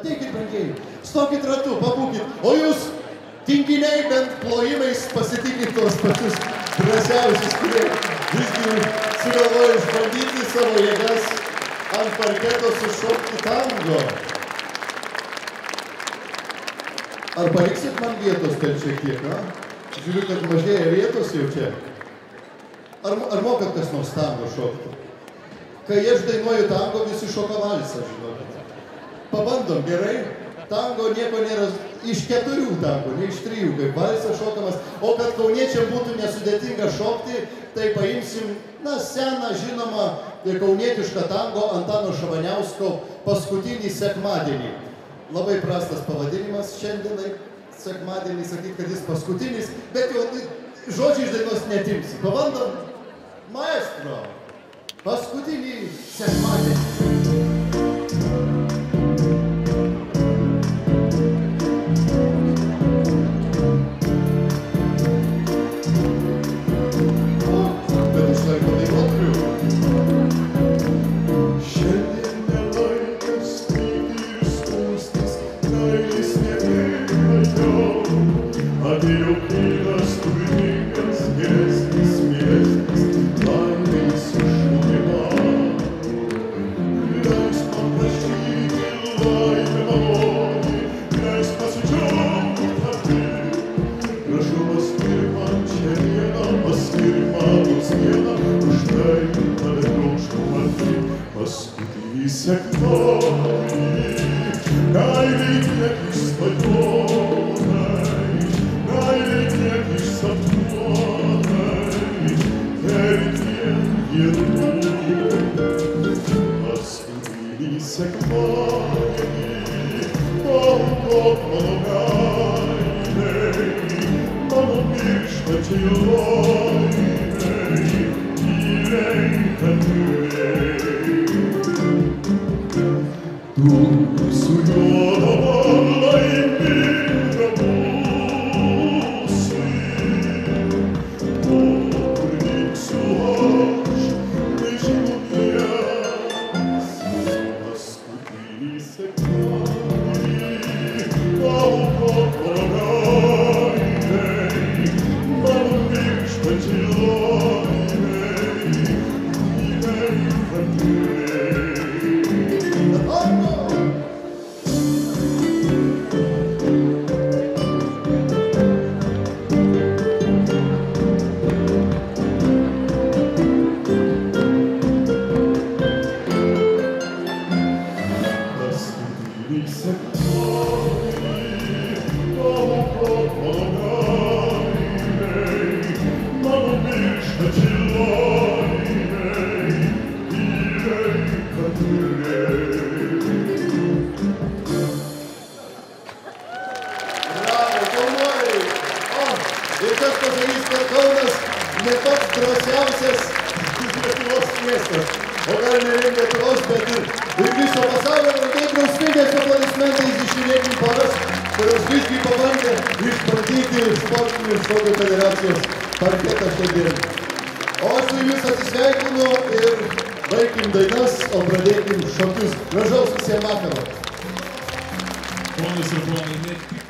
Ateikit, brangieji, stokit ratu, pabūkit, o jūs tinginiai bent plojimais pasitikit tos pačius drąsiausius, kurie visgi sugalvoja išbandyti savo jėgas ant parketo sušokti tango. Ar paliksit man vietos ten šiek tiek, na? Žiūriu, kad mažėja vietos jau čia. Ar mokat kas nors tango šokti? Kai aš dainuoju tango, visi šoka valsą, žinokit. Pabandom, gerai? Tango nieko nėra iš 4 tango, ne iš 3, kaip valsas šokamas. O kad kauniečiam būtų nesudėtinga šokti, tai paimsim, na, seną, žinomą kaunietišką tango Antano Šabaniausko Paskutinį sekmadienį. Labai prastas pavadinimas šiandienai, sekmadienį sakyt, kad jis paskutinis, bet jau žodžiai iš dainos netimsi. Pabandom, maestro, Paskutinį sekmadienį. O aš su jumis atsisveikinu ir baigim dainas, o pradėkim šokius. Gražaus visiems vakaro. Ponas ir ponai,